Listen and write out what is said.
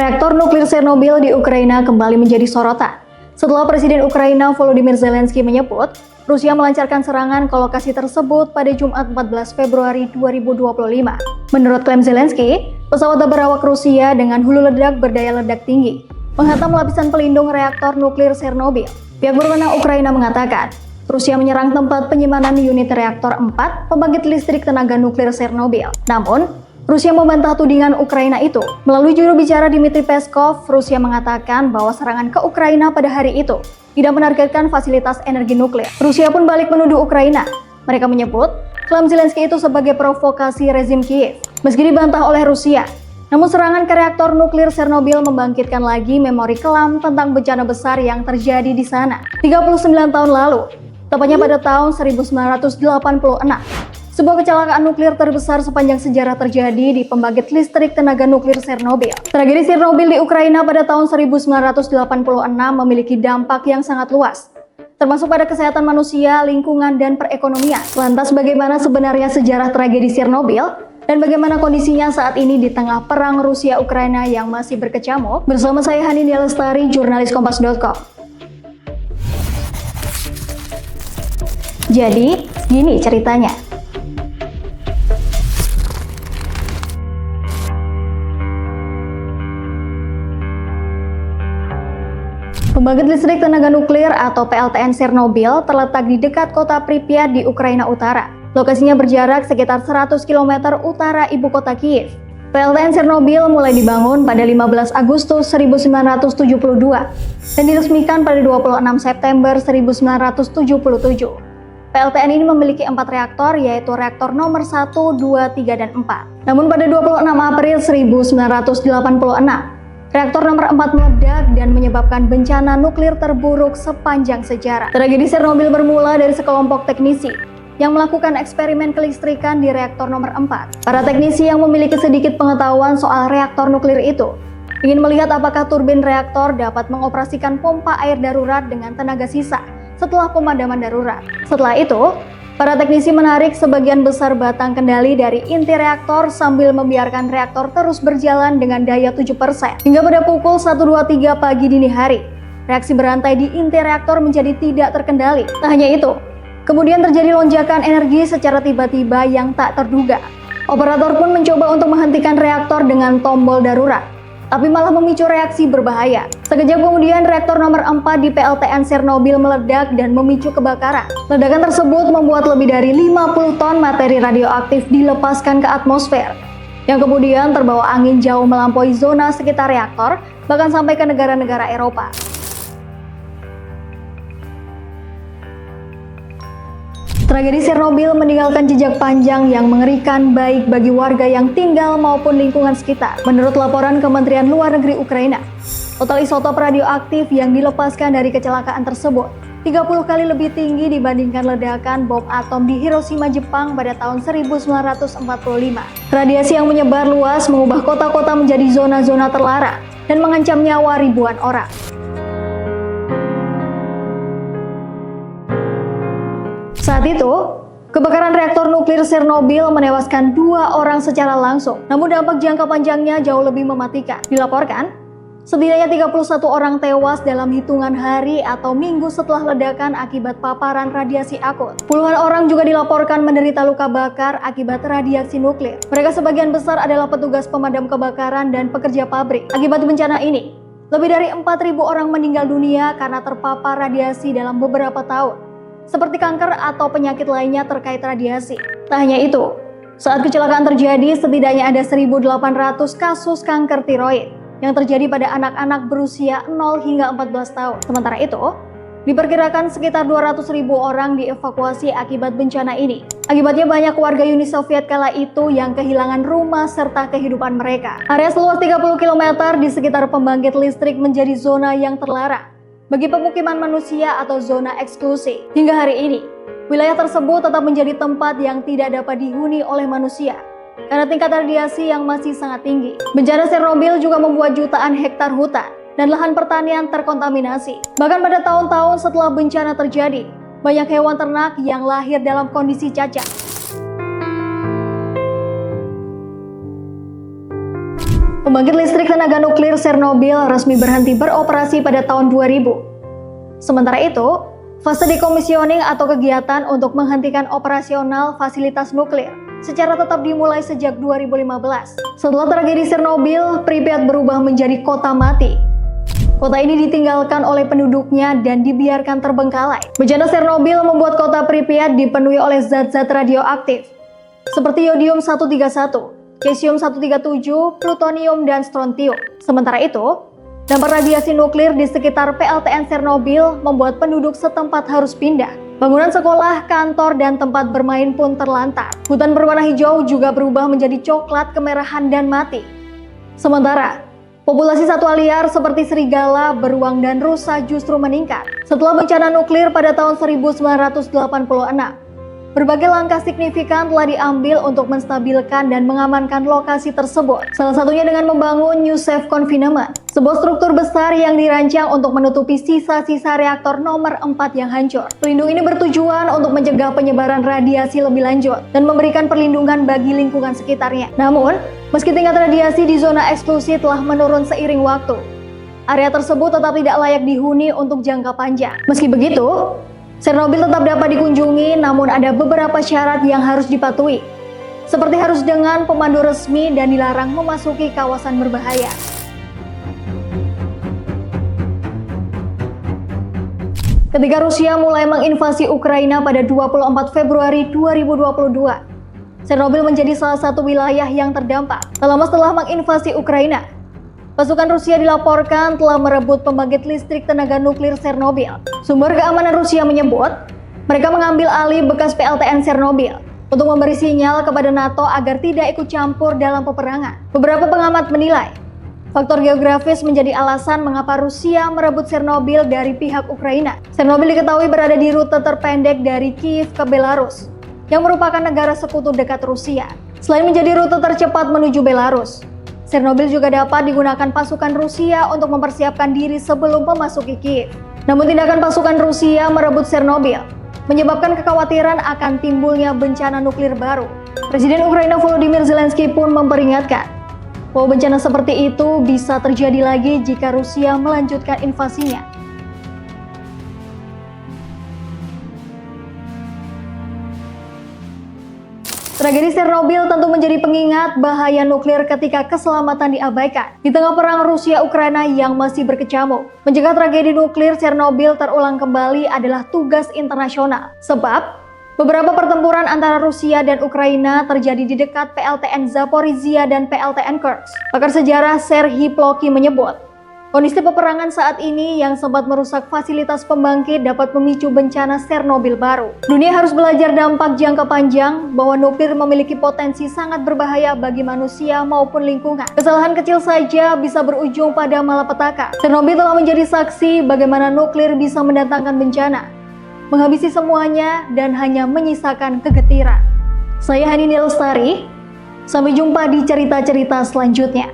Reaktor nuklir Chernobyl di Ukraina kembali menjadi sorotan. Setelah Presiden Ukraina Volodymyr Zelensky menyebut, Rusia melancarkan serangan ke lokasi tersebut pada Jumat 14 Februari 2025. Menurut klaim Zelensky, pesawat berawak Rusia dengan hulu ledak berdaya ledak tinggi menghantam lapisan pelindung reaktor nuklir Chernobyl. Pihak berwenang Ukraina mengatakan, Rusia menyerang tempat penyimpanan unit reaktor 4 pembangkit listrik tenaga nuklir Chernobyl. Namun, Rusia membantah tudingan Ukraina itu. Melalui juru bicara Dmitry Peskov, Rusia mengatakan bahwa serangan ke Ukraina pada hari itu tidak menargetkan fasilitas energi nuklir. Rusia pun balik menuduh Ukraina. Mereka menyebut klaim Zelensky itu sebagai provokasi rezim Kiev. Meski dibantah oleh Rusia, namun serangan ke reaktor nuklir Chernobyl membangkitkan lagi memori kelam tentang bencana besar yang terjadi di sana 39 tahun lalu, tepatnya pada tahun 1986. Sebuah kecelakaan nuklir terbesar sepanjang sejarah terjadi di pembangkit listrik tenaga nuklir Chernobyl. Tragedi Chernobyl di Ukraina pada tahun 1986 memiliki dampak yang sangat luas, termasuk pada kesehatan manusia, lingkungan, dan perekonomian. Lantas bagaimana sebenarnya sejarah tragedi Chernobyl? Dan bagaimana kondisinya saat ini di tengah perang Rusia-Ukraina yang masih berkecamuk? Bersama saya Hanindya Lestari, jurnalis Kompas.com. Jadi, gini ceritanya. Pembangkit listrik tenaga nuklir atau PLTN Chernobyl terletak di dekat kota Pripyat di Ukraina Utara. Lokasinya berjarak sekitar 100 km utara ibu kota Kiev. PLTN Chernobyl mulai dibangun pada 15 Agustus 1972 dan diresmikan pada 26 September 1977. PLTN ini memiliki 4 reaktor, yaitu reaktor nomor 1, 2, 3, dan 4. Namun pada 26 April 1986, reaktor nomor 4 meledak dan menyebabkan bencana nuklir terburuk sepanjang sejarah. Tragedi Chernobyl bermula dari sekelompok teknisi yang melakukan eksperimen kelistrikan di reaktor nomor 4. Para teknisi yang memiliki sedikit pengetahuan soal reaktor nuklir itu ingin melihat apakah turbin reaktor dapat mengoperasikan pompa air darurat dengan tenaga sisa setelah pemadaman darurat. Setelah itu, para teknisi menarik sebagian besar batang kendali dari inti reaktor sambil membiarkan reaktor terus berjalan dengan daya 7%. Hingga pada pukul 1.23 pagi dini hari, reaksi berantai di inti reaktor menjadi tidak terkendali. Tak hanya itu, kemudian terjadi lonjakan energi secara tiba-tiba yang tak terduga. Operator pun mencoba untuk menghentikan reaktor dengan tombol darurat, tapi malah memicu reaksi berbahaya. Sekejap kemudian reaktor nomor 4 di PLTN Chernobyl meledak dan memicu kebakaran. Ledakan tersebut membuat lebih dari 50 ton materi radioaktif dilepaskan ke atmosfer, yang kemudian terbawa angin jauh melampaui zona sekitar reaktor, bahkan sampai ke negara-negara Eropa. Tragedi Chernobyl meninggalkan jejak panjang yang mengerikan baik bagi warga yang tinggal maupun lingkungan sekitar. Menurut laporan Kementerian Luar Negeri Ukraina, total isotop radioaktif yang dilepaskan dari kecelakaan tersebut 30 kali lebih tinggi dibandingkan ledakan bom atom di Hiroshima, Jepang pada tahun 1945. Radiasi yang menyebar luas mengubah kota-kota menjadi zona-zona terlarang dan mengancam nyawa ribuan orang. Saat itu, kebakaran reaktor nuklir Chernobyl menewaskan 2 orang secara langsung, namun dampak jangka panjangnya jauh lebih mematikan. Dilaporkan, setidaknya 31 orang tewas dalam hitungan hari atau minggu setelah ledakan akibat paparan radiasi akut. Puluhan orang juga dilaporkan menderita luka bakar akibat radiasi nuklir. Mereka sebagian besar adalah petugas pemadam kebakaran dan pekerja pabrik. Akibat bencana ini, lebih dari 4.000 orang meninggal dunia karena terpapar radiasi dalam beberapa tahun, seperti kanker atau penyakit lainnya terkait radiasi. Tak hanya itu, saat kecelakaan terjadi, setidaknya ada 1.800 kasus kanker tiroid yang terjadi pada anak-anak berusia 0 hingga 14 tahun. Sementara itu, diperkirakan sekitar 200.000 orang dievakuasi akibat bencana ini. Akibatnya banyak warga Uni Soviet kala itu yang kehilangan rumah serta kehidupan mereka. Area seluas 30 km di sekitar pembangkit listrik menjadi zona yang terlarang bagi pemukiman manusia atau zona eksklusi. Hingga hari ini, wilayah tersebut tetap menjadi tempat yang tidak dapat dihuni oleh manusia karena tingkat radiasi yang masih sangat tinggi. Bencana Chernobyl juga membuat jutaan hektar hutan dan lahan pertanian terkontaminasi. Bahkan pada tahun-tahun setelah bencana terjadi, banyak hewan ternak yang lahir dalam kondisi cacat. Pembangkit listrik tenaga nuklir Chernobyl resmi berhenti beroperasi pada tahun 2000. Sementara itu, fase dekomisioning atau kegiatan untuk menghentikan operasional fasilitas nuklir secara tetap dimulai sejak 2015. Setelah tragedi Chernobyl, Pripyat berubah menjadi kota mati. Kota ini ditinggalkan oleh penduduknya dan dibiarkan terbengkalai. Bencana Chernobyl membuat kota Pripyat dipenuhi oleh zat-zat radioaktif seperti yodium-131, cesium-137, plutonium, dan strontium. Sementara itu, dampak radiasi nuklir di sekitar PLTN Chernobyl membuat penduduk setempat harus pindah. Bangunan sekolah, kantor, dan tempat bermain pun terlantar. Hutan berwarna hijau juga berubah menjadi coklat, kemerahan, dan mati. Sementara, populasi satwa liar seperti serigala, beruang, dan rusa justru meningkat. Setelah bencana nuklir pada tahun 1986, berbagai langkah signifikan telah diambil untuk menstabilkan dan mengamankan lokasi tersebut. Salah satunya dengan membangun New Safe Confinement, sebuah struktur besar yang dirancang untuk menutupi sisa-sisa reaktor nomor 4 yang hancur. Pelindung ini bertujuan untuk mencegah penyebaran radiasi lebih lanjut dan memberikan perlindungan bagi lingkungan sekitarnya. Namun, meski tingkat radiasi di zona eksklusi telah menurun seiring waktu, area tersebut tetap tidak layak dihuni untuk jangka panjang. Meski begitu, Chernobyl tetap dapat dikunjungi, namun ada beberapa syarat yang harus dipatuhi, seperti harus dengan pemandu resmi dan dilarang memasuki kawasan berbahaya. Ketika Rusia mulai menginvasi Ukraina pada 24 Februari 2022, Chernobyl menjadi salah satu wilayah yang terdampak. Tak lama setelah menginvasi Ukraina, pasukan Rusia dilaporkan telah merebut pembangkit listrik tenaga nuklir Chernobyl. Sumber keamanan Rusia menyebut, mereka mengambil alih bekas PLTN Chernobyl untuk memberi sinyal kepada NATO agar tidak ikut campur dalam peperangan. Beberapa pengamat menilai, faktor geografis menjadi alasan mengapa Rusia merebut Chernobyl dari pihak Ukraina. Chernobyl diketahui berada di rute terpendek dari Kiev ke Belarus, yang merupakan negara sekutu dekat Rusia. Selain menjadi rute tercepat menuju Belarus, Chernobyl juga dapat digunakan pasukan Rusia untuk mempersiapkan diri sebelum memasuki Kiev. Namun tindakan pasukan Rusia merebut Chernobyl menyebabkan kekhawatiran akan timbulnya bencana nuklir baru. Presiden Ukraina Volodymyr Zelensky pun memperingatkan bahwa bencana seperti itu bisa terjadi lagi jika Rusia melanjutkan invasinya. Tragedi Chernobyl tentu menjadi pengingat bahaya nuklir ketika keselamatan diabaikan. Di tengah perang Rusia-Ukraina yang masih berkecamuk, mencegah tragedi nuklir Chernobyl terulang kembali adalah tugas internasional. Sebab, beberapa pertempuran antara Rusia dan Ukraina terjadi di dekat PLTN Zaporizhia dan PLTN Kursk. Pakar sejarah Serhiy Plokhny menyebut, kondisi peperangan saat ini yang sempat merusak fasilitas pembangkit dapat memicu bencana Chernobyl baru. Dunia harus belajar dampak jangka panjang bahwa nuklir memiliki potensi sangat berbahaya bagi manusia maupun lingkungan. Kesalahan kecil saja bisa berujung pada malapetaka. Chernobyl telah menjadi saksi bagaimana nuklir bisa mendatangkan bencana, menghabisi semuanya dan hanya menyisakan kegetiran. Saya Hani Lestari, sampai jumpa di cerita-cerita selanjutnya.